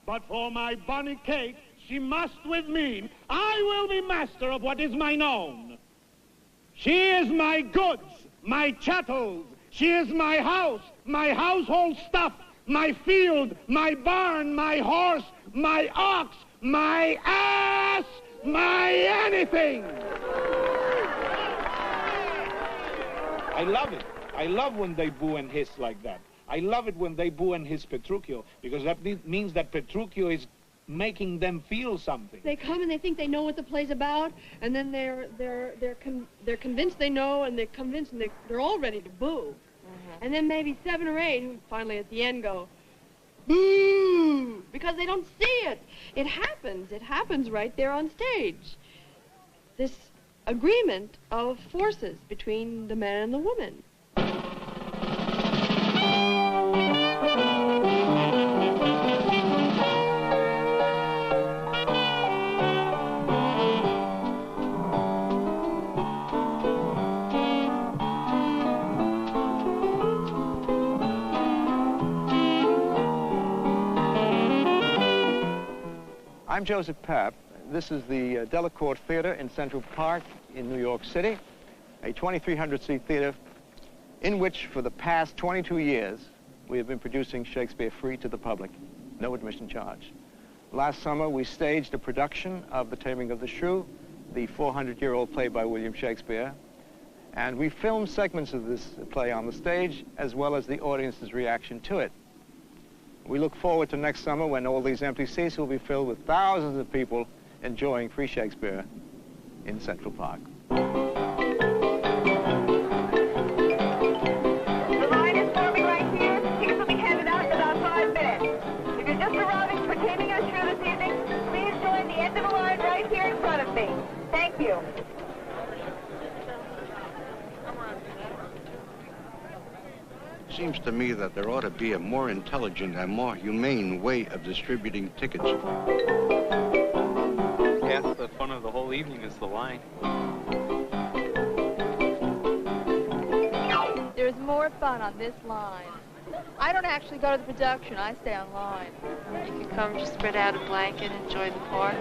But for my bonny Kate, she must with me. I will be master of what is mine own. She is my goods, my chattels. She is my house, my household stuff, my field, my barn, my horse, my ox, my ass, my anything. I love it. I love when they boo and hiss like that. I love it when they boo and hiss Petruchio, because that means that Petruchio is making them feel something. They come and they think they know what the play's about, and then they're convinced they know, and they're convinced, and they're all ready to boo. And then maybe 7 or 8 who finally at the end go, boo, because they don't see it. It happens right there on stage. This agreement of forces between the man and the woman. I'm Joseph Papp. This is the Delacorte Theater in Central Park in New York City, a 2,300-seat theater in which for the past 22 years we have been producing Shakespeare free to the public, no admission charge. Last summer we staged a production of The Taming of the Shrew, the 400-year-old play by William Shakespeare, and we filmed segments of this play on the stage as well as the audience's reaction to it. We look forward to next summer when all these empty seats will be filled with thousands of people enjoying free Shakespeare in Central Park. The line is forming right here. Tickets will be handed out in about 5 minutes. If you're just arriving for Taming of the Shrew this evening, please join the end of the line right here in front of me. Thank you. Seems to me that there ought to be a more intelligent and more humane way of distributing tickets. Yes, the fun of the whole evening is the line. There's more fun on this line. I don't actually go to the production. I stay on line. You can come, just spread out a blanket, enjoy the park.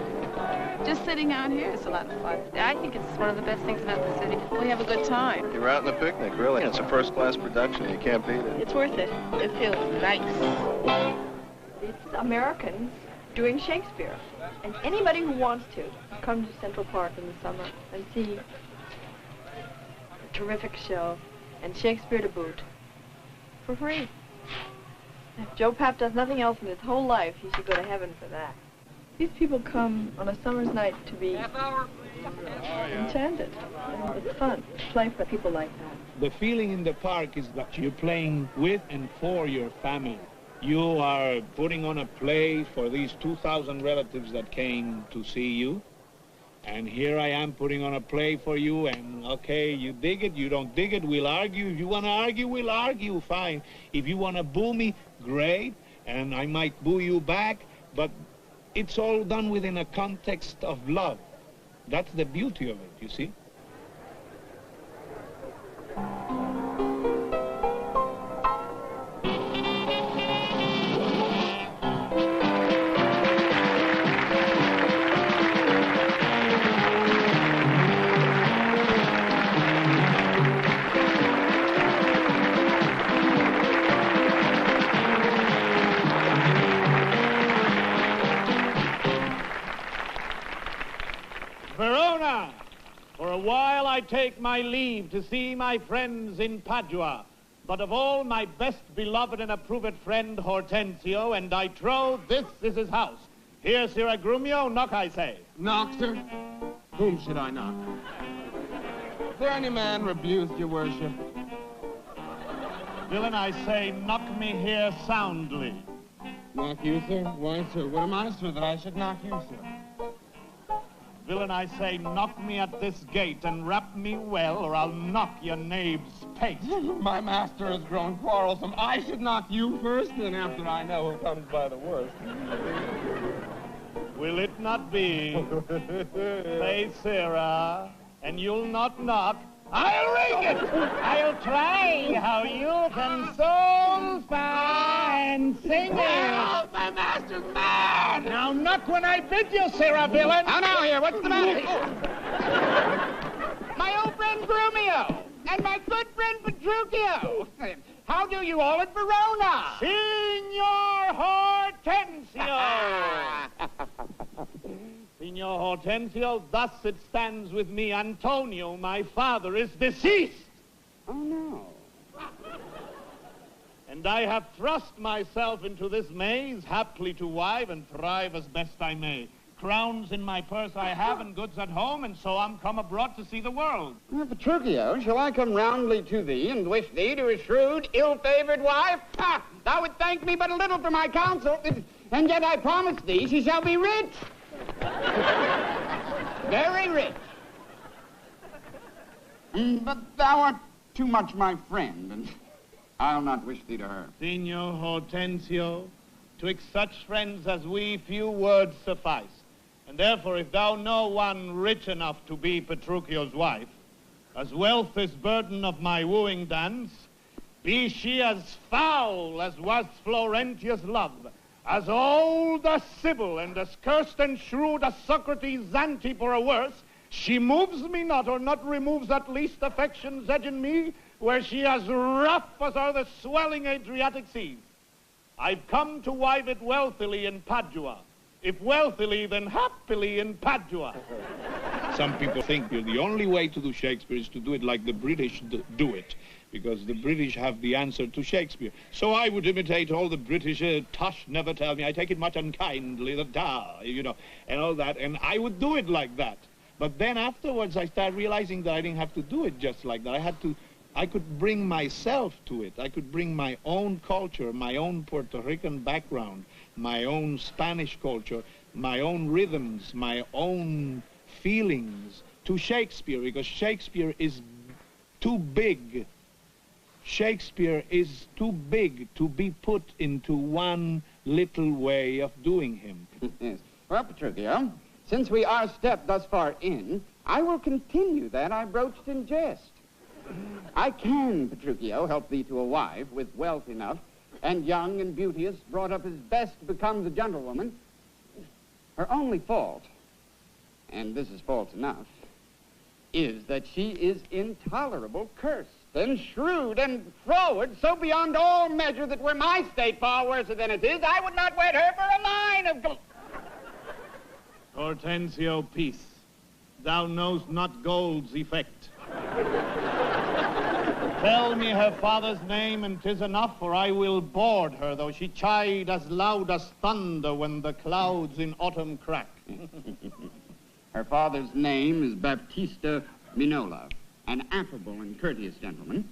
Just sitting out here is a lot of fun. I think it's one of the best things about the city. We have a good time. You're out on a picnic, really. It's a first-class production. You can't beat it. It's worth it. It feels nice. It's Americans doing Shakespeare. And anybody who wants to come to Central Park in the summer and see a terrific show and Shakespeare to boot for free. If Joe Papp does nothing else in his whole life, he should go to heaven for that. These people come on a summer's night to be enchanted. And it's fun to play for people like that. The feeling in the park is that you're playing with and for your family. You are putting on a play for these 2,000 relatives that came to see you. And here I am putting on a play for you, and okay, you dig it, you don't dig it, we'll argue. If you want to argue, we'll argue, fine. If you want to boo me, great, and I might boo you back, but it's all done within a context of love. That's the beauty of it, you see? Verona, for a while I take my leave to see my friends in Padua, but of all my best beloved and approved friend Hortensio, and I trow this is his house. Here, Sir Agrumio, knock, I say. Knock, sir? Whom should I knock? Is there any man rebused, your worship? Villain, I say, knock me here soundly. Knock you, sir? Why, sir, what am I, sir, that I should knock you, sir? Villain, I say, knock me at this gate and rap me well, or I'll knock your knave's pate. My master has grown quarrelsome. I should knock you first, and after I know who comes by the worst. Will it not be? Say, Sarah, and you'll not knock, I'll ring it. I'll try how you can soul fine sing it. Oh, my master's mad! Now, not when I bid you, Sarah Villain. Now, here, what's the matter? My old friend Grumio and my good friend Petruchio. How do you all at Verona? Signor Hortensio! Signor Hortensio, thus it stands with me. Antonio, my father, is deceased. Oh, no. And I have thrust myself into this maze, haply to wive and thrive as best I may. Crowns in my purse I have, and goods at home, and so I'm come abroad to see the world. Well, Petruchio, shall I come roundly to thee and wish thee to a shrewd, ill-favored wife? Ha! Thou would thank me but a little for my counsel, and yet I promise thee she shall be rich. Very rich. But thou art too much my friend, and I'll not wish thee to her. Signor Hortensio, twixt such friends as we, few words suffice. And therefore, if thou know one rich enough to be Petruchio's wife, as wealth is burden of my wooing dance, be she as foul as was Florentius' love, as old as Sibyl, and as cursed and shrewd as Socrates' Xanthippe, or a worse, she moves me not, or not removes at least affection's edge in me, where she as rough as are the swelling Adriatic seas. I've come to wive it wealthily in Padua. If wealthily, then happily in Padua. Some people think the only way to do Shakespeare is to do it like the British do it, because the British have the answer to Shakespeare. So I would imitate all the British, tush, never tell me, I take it much unkindly, the da, you know, and all that, and I would do it like that. But then afterwards I started realizing that I didn't have to do it just like that. I could bring myself to it. I could bring my own culture, my own Puerto Rican background, my own Spanish culture, my own rhythms, my own feelings to Shakespeare, because Shakespeare is too big. Shakespeare is too big to be put into one little way of doing him. Yes. Well, Petruchio, since we are stepped thus far in, I will continue that I broached in jest. I can, Petruchio, help thee to a wife with wealth enough, and young and beauteous, brought up as best becomes a gentlewoman. Her only fault, and this is false enough, is that she is intolerable cursed, and shrewd and froward, so beyond all measure that were my state far worse than it is, I would not wed her for a mine of gold. Hortensio, peace. Thou knowest not gold's effect. Tell me her father's name, and 'tis enough, for I will board her, though she chide as loud as thunder when the clouds in autumn crack. Her father's name is Baptista Minola, an affable and courteous gentleman,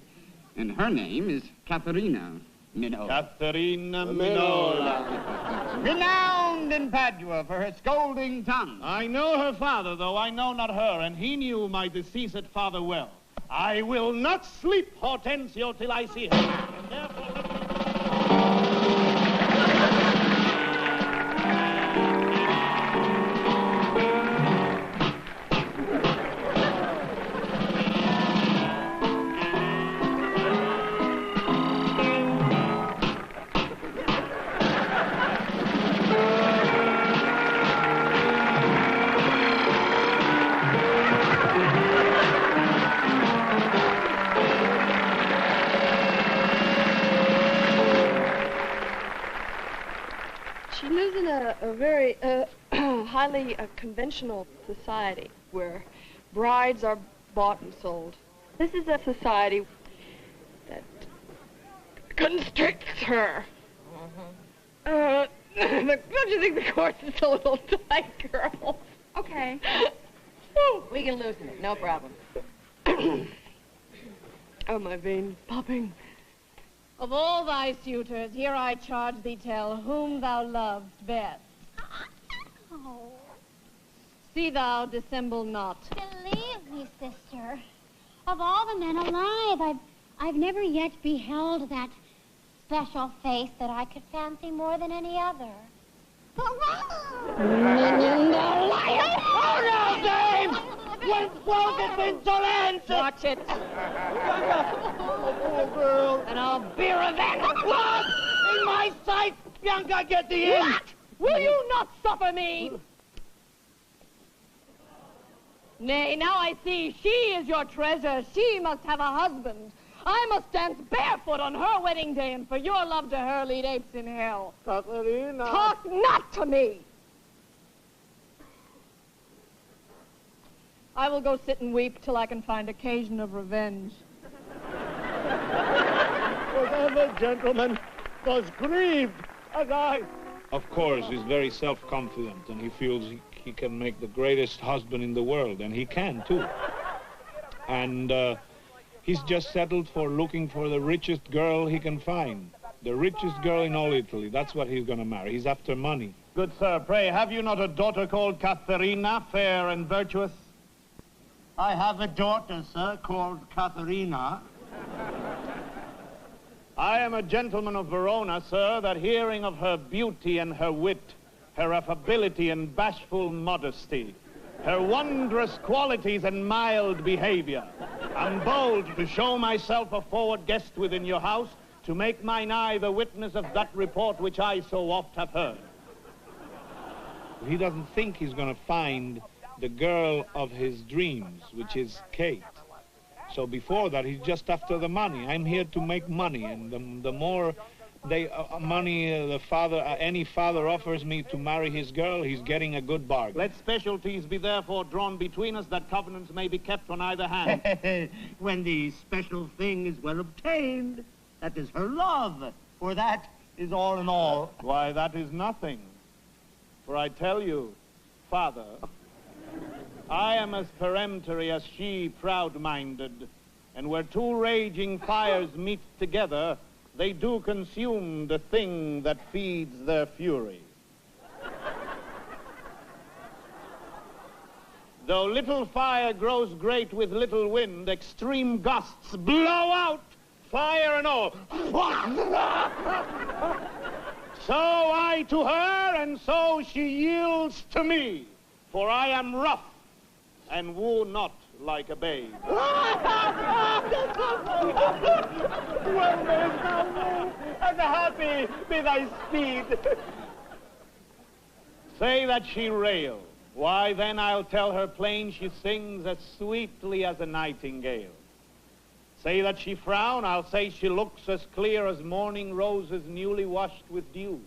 and her name is Katharina Minola. Katharina Minola. Renowned in Padua for her scolding tongue. I know her father, though I know not her, and he knew my deceased father well. I will not sleep, Hortensio, till I see her. And therefore... She lives in a very highly conventional society where brides are bought and sold. This is a society that constricts her. Don't you think the course is a little tight, girl? Okay. We can loosen it, no problem. Oh, my veins popping. Of all thy suitors, here I charge thee tell whom thou lovest best. Oh. See thou dissemble not. Believe me, sister, of all the men alive, I've never yet beheld that special face that I could fancy more than any other. Oh, no, Dave! Whence was this insolence? Watch it. Oh, poor girl. And I'll be revenged. What? In my sight? Bianca, get thee in. What? Will you not suffer me? Nay, now I see she is your treasure. She must have a husband. I must dance barefoot on her wedding day, and for your love to her lead apes in hell. Katharina. Talk not to me. I will go sit and weep till I can find occasion of revenge. Whatever gentleman was grieved as I. Of course, he's very self-confident, and he feels he can make the greatest husband in the world, and he can, too. And he's just settled for looking for the richest girl he can find. The richest girl in all Italy. That's what he's going to marry. He's after money. Good sir, pray, have you not a daughter called Katharina, fair and virtuous? I have a daughter, sir, called Katharina. I am a gentleman of Verona, sir, that hearing of her beauty and her wit, her affability and bashful modesty, her wondrous qualities and mild behavior, I'm bold to show myself a forward guest within your house, to make mine eye the witness of that report which I so oft have heard. He doesn't think he's going to find the girl of his dreams, which is Kate. So before that, he's just after the money. I'm here to make money, and the more money any father offers me to marry his girl, he's getting a good bargain. Let specialties be therefore drawn between us, that covenants may be kept on either hand. When the special thing is well obtained, that is her love, for that is all in all. Why, that is nothing. For I tell you, Father, I am as peremptory as she proud-minded, and where two raging fires meet together, they do consume the thing that feeds their fury. Though little fire grows great with little wind, extreme gusts blow out fire and all. So I to her, and so she yields to me, for I am rough and woo not like a babe. Well mayst thou woo, and happy be thy speed. Say that she rail, why then I'll tell her plain she sings as sweetly as a nightingale. Say that she frown, I'll say she looks as clear as morning roses newly washed with dew.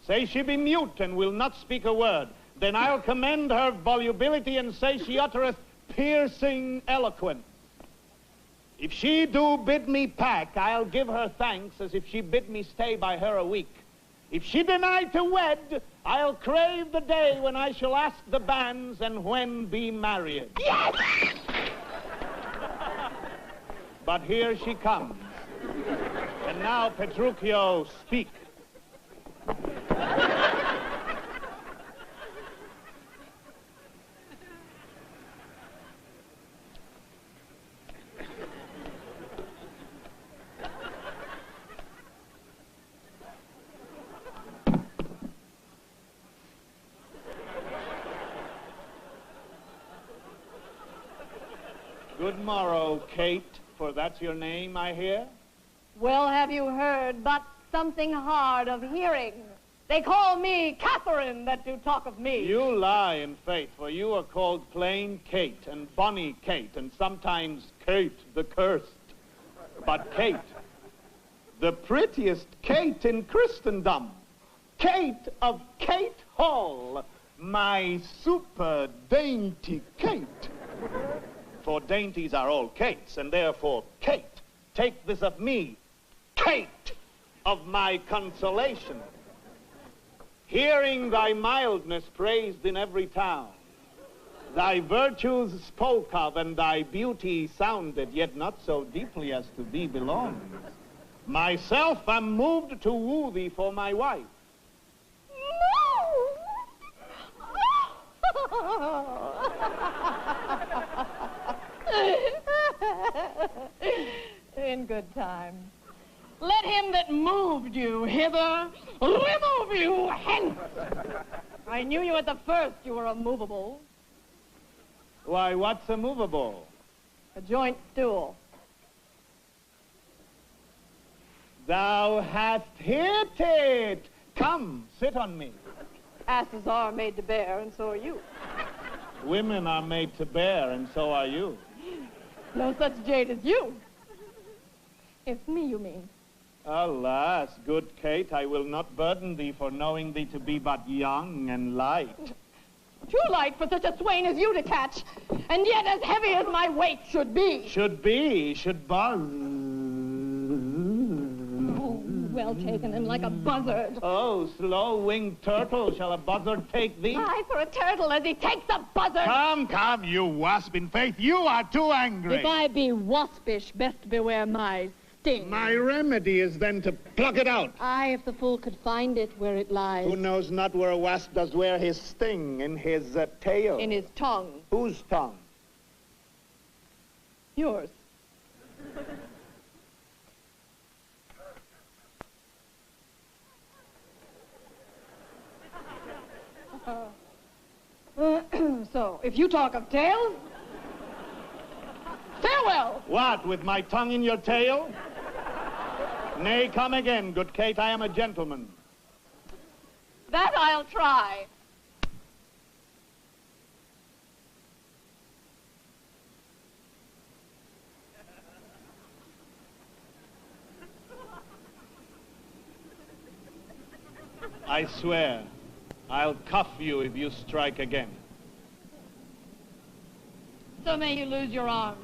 Say she be mute and will not speak a word, then I'll commend her volubility and say she uttereth piercing eloquence. If she do bid me pack, I'll give her thanks as if she bid me stay by her a week. If she deny to wed, I'll crave the day when I shall ask the banns and when be married. Yes! But here she comes. And now, Petruchio, speak. Good morrow, Kate, for that's your name, I hear. Well, have you heard but something hard of hearing? They call me Catherine that do talk of me. You lie, in faith, for you are called plain Kate and bonny Kate, and sometimes Kate the cursed. But Kate, the prettiest Kate in Christendom, Kate of Kate Hall, my super dainty Kate. For dainties are all Kates, and therefore, Kate, take this of me, Kate of my consolation. Hearing thy mildness praised in every town, thy virtues spoke of, and thy beauty sounded, yet not so deeply as to thee belongs, myself am moved to woo thee for my wife. In good time. Let him that moved you hither remove you hence. I knew you at the first, you were immovable. Why, what's a movable? A joint stool. Thou hast hit it. Come, sit on me. Asses are made to bear, and so are you. Women are made to bear, and so are you. No such jade as you. It's me, you mean. Alas, good Kate, I will not burden thee for knowing thee to be but young and light. Too light for such a swain as you to catch, and yet as heavy as my weight should be. Should buzz. Well taken, and like a buzzard. Oh, slow-winged turtle, shall a buzzard take thee? Aye, for a turtle as he takes a buzzard. Come, you wasp. In faith, you are too angry. If I be waspish, best beware my sting. My remedy is then to pluck it out. Aye, if the fool could find it where it lies. Who knows not where a wasp does wear his sting? In his tail. In his tongue. Whose tongue? Yours. So, if you talk of tails, farewell! What, with my tongue in your tail? Nay, come again, good Kate, I am a gentleman. That I'll try. I swear, I'll cuff you if you strike again. So may you lose your arms.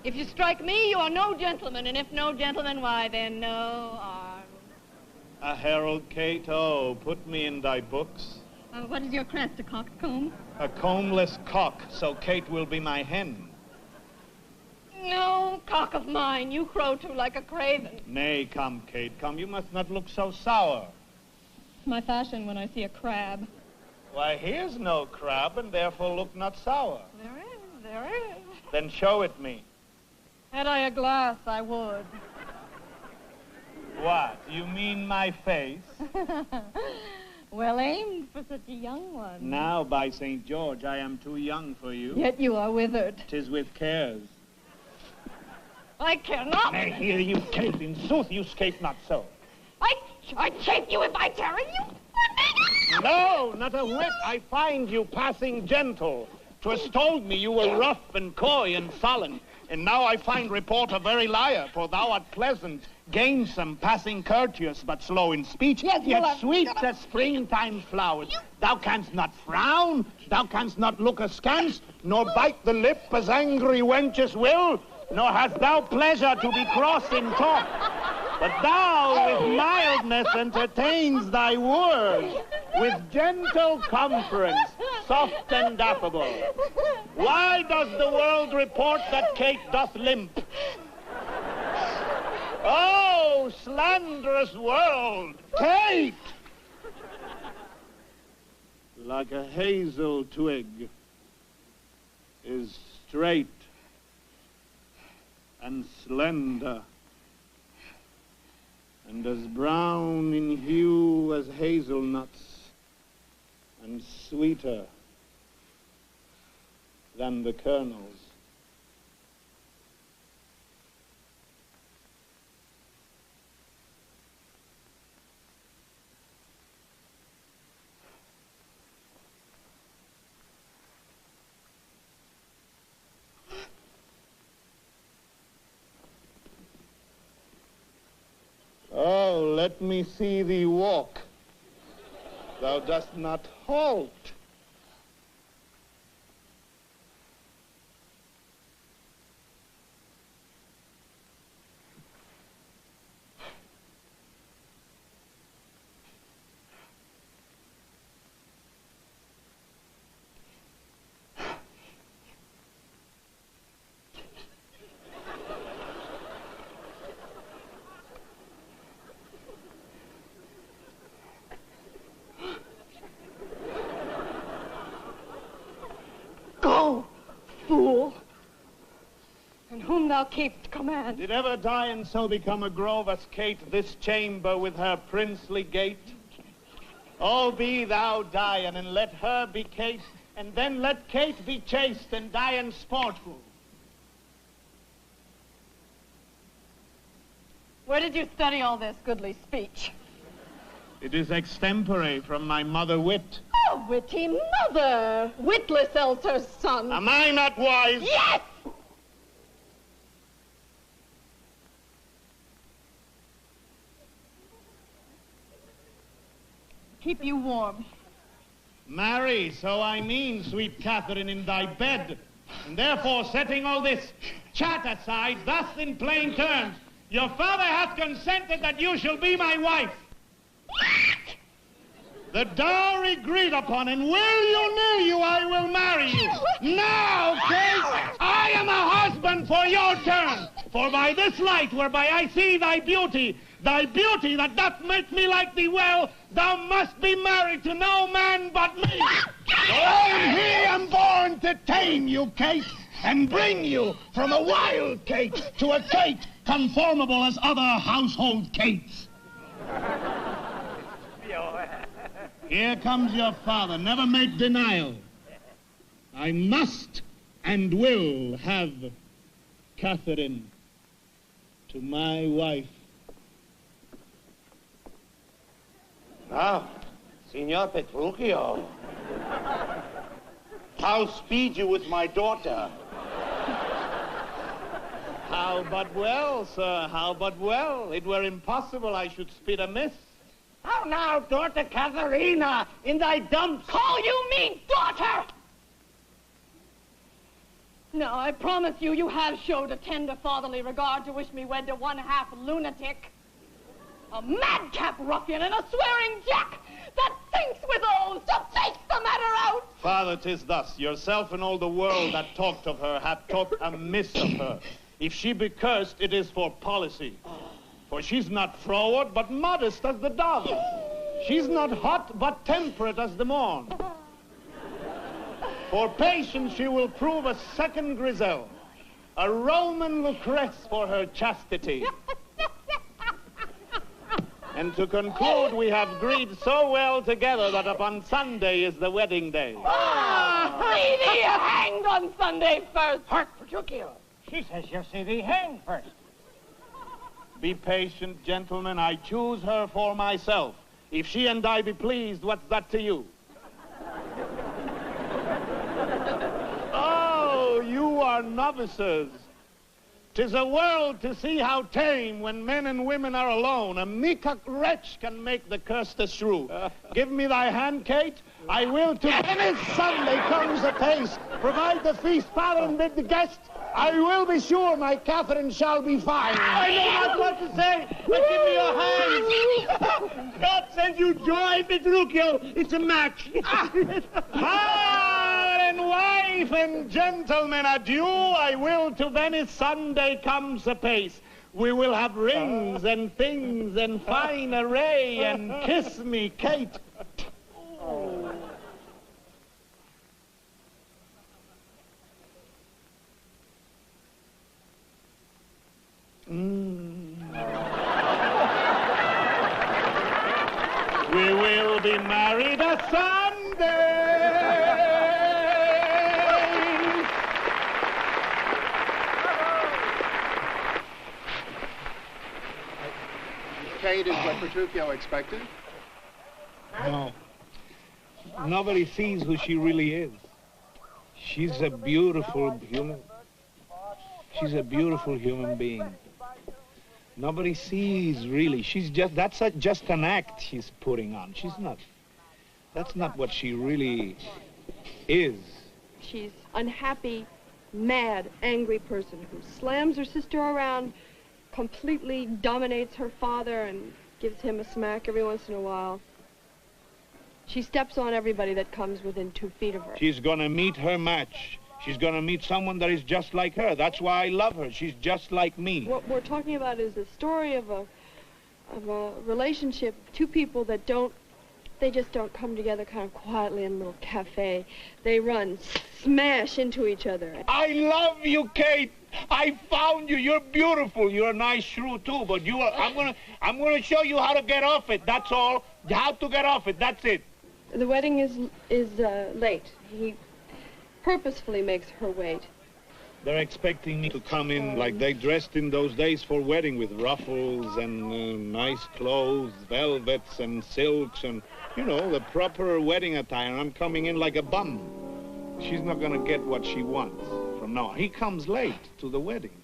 If you strike me, you are no gentleman, and if no gentleman, why then no arms. A herald, Kate? Oh, put me in thy books. What is your crest, a cocked comb? A combless cock, so Kate will be my hen. No, cock of mine, you crow too like a craven. Nay, come, Kate, come, you must not look so sour. It's my fashion when I see a crab. Why, here's no crab, and therefore look not sour. There is. Then show it me. Had I a glass, I would. What, you mean my face? Well aimed for such a young one. Now, by St. George, I am too young for you. Yet you are withered. 'Tis with cares. I care not. Nay, here you cape. In sooth, you scape not so. I chafe you if I tarry you. No, not a whit. I find you passing gentle. 'Twas told me you were rough and coy and sullen. And now I find report a very liar, for thou art pleasant, gamesome, passing courteous, but slow in speech, yet sweet as springtime flowers. Thou canst not frown, thou canst not look askance, nor bite the lip as angry wenches will, nor hast thou pleasure to be cross in talk. But thou with mildness entertains thy wooers, with gentle conference, soft and affable. Why does the world report that Kate doth limp? Oh, slanderous world, Kate! Like a hazel twig is straight and slender, and as brown in hue as hazelnuts, and sweeter than the kernels. Oh, let me see thee walk. Thou dost not halt. Fool, and whom thou keep'st command. Did ever die and so become a grove as Kate, this chamber with her princely gate? Oh, be thou Dian, and let her be Kate, And then let Kate be chaste and Diane sportful. Where did you study all this goodly speech? It is extempore from my mother wit. Oh, witty mother! Witless else her son. Am I not wise? Yes! Keep you warm. Marry, so I mean, sweet Catherine, in thy bed. And therefore, setting all this chat aside, thus in plain terms, your father hath consented that you shall be my wife. The dowry agreed upon, and will you, nill you, I will marry you. Now, Kate, I am a husband for your turn. For by this light whereby I see thy beauty that doth make me like thee well, thou must be married to no man but me. For I am here am born to tame you, Kate, and bring you from a wild Kate to a Kate conformable as other household Kates. Here comes your father. Never make denial. I must and will have Catherine to my wife. Now, Signor Petruchio, how speed you with my daughter? How but well, sir, how but well. It were impossible I should speed amiss. How now, daughter Katharina, in thy dumps? Call you me daughter! No, I promise you, you have showed a tender fatherly regard to wish me wed to one half lunatic. A madcap ruffian and a swearing jack that thinks with oaths to face the matter out. Father, 'tis thus. Yourself and all the world that talked of her have talked amiss of her. If she be cursed, it is for policy. For she's not froward, but modest as the dove. She's not hot, but temperate as the morn. For patience she will prove a second Griselle, a Roman Lucrece for her chastity. And to conclude, we have agreed so well together that upon Sunday is the wedding day. See thee hanged on Sunday first. Hark, Petruchio. She says you'll see thee hanged first. Be patient, gentlemen. I choose her for myself. If she and I be pleased, what's that to you? Oh, you are novices. 'Tis a world to see how tame when men and women are alone. A meacock wretch can make the curse to shrew. Give me thy hand, Kate. I will to Venice Sunday comes apace. Provide the feast, father, and bid the guest. I will be sure my Catherine shall be fine. I know not what to say, but give me your hands. God send you joy, Petruchio. It's a match. And wife and gentlemen, adieu. I will to Venice Sunday comes apace. We will have rings and things and fine array, and kiss me, Kate. Oh. We will be married a Sunday. Kate is what Petruchio expected. No. Nobody sees who she really is. She's a beautiful human. She's a beautiful human being. Nobody sees really. She's just, just an act she's putting on. She's not, that's not what she really is. She's unhappy, mad, angry person who slams her sister around, completely dominates her father and gives him a smack every once in a while. She steps on everybody that comes within 2 feet of her. She's gonna meet her match. She's gonna meet someone that is just like her. That's why I love her. She's just like me. What we're talking about is the story of a relationship, 2 people that they just don't come together kind of quietly in a little cafe. They run, smash into each other. I love you, Kate. I found you. You're beautiful. You're a nice shrew too, but I'm gonna show you how to get off it. That's all. How to get off it. That's it. The wedding is late. purposefully makes her wait. They're expecting me to come in like they dressed in those days for wedding, with ruffles and nice clothes, velvets and silks and, you know, the proper wedding attire. I'm coming in like a bum. She's not going to get what she wants from now on. He comes late to the wedding.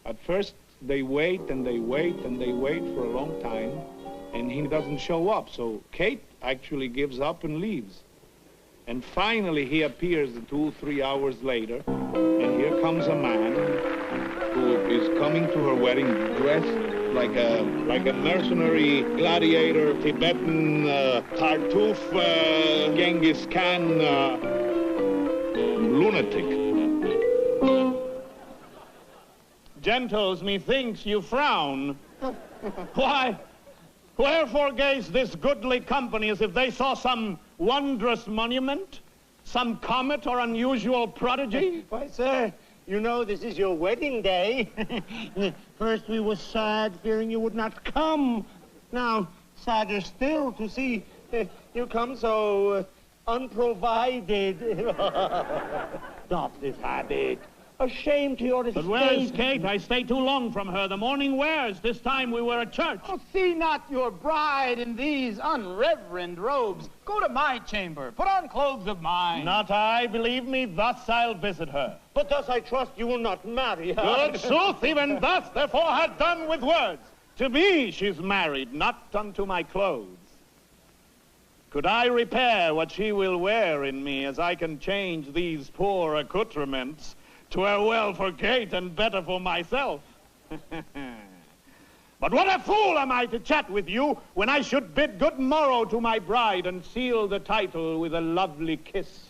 At first, they wait and they wait and they wait for a long time, and he doesn't show up. So Kate actually gives up and leaves. And finally, he appears 2-3 hours later, and here comes a man who is coming to her wedding dressed like a mercenary gladiator, Tibetan, Tartuffe, Genghis Khan, lunatic. Gentles, methinks you frown. Why, wherefore gaze this goodly company as if they saw some wondrous monument, some comet or unusual prodigy? Why, sir, you know this is your wedding day. First we were sad, fearing you would not come. Now, sadder still to see you come so unprovided. Stop this habit. A shame to your estate. But where's Kate? I stay too long from her. The morning wears. This time we were at church. Oh, see not your bride in these unreverend robes. Go to my chamber. Put on clothes of mine. Not I. Believe me, thus I'll visit her. But thus I trust you will not marry her. Good sooth, even thus, therefore had done with words. To me she's married, not unto my clothes. Could I repair what she will wear in me, as I can change these poor accoutrements to wear well for Kate and better for myself? But what a fool am I to chat with you when I should bid good morrow to my bride and seal the title with a lovely kiss.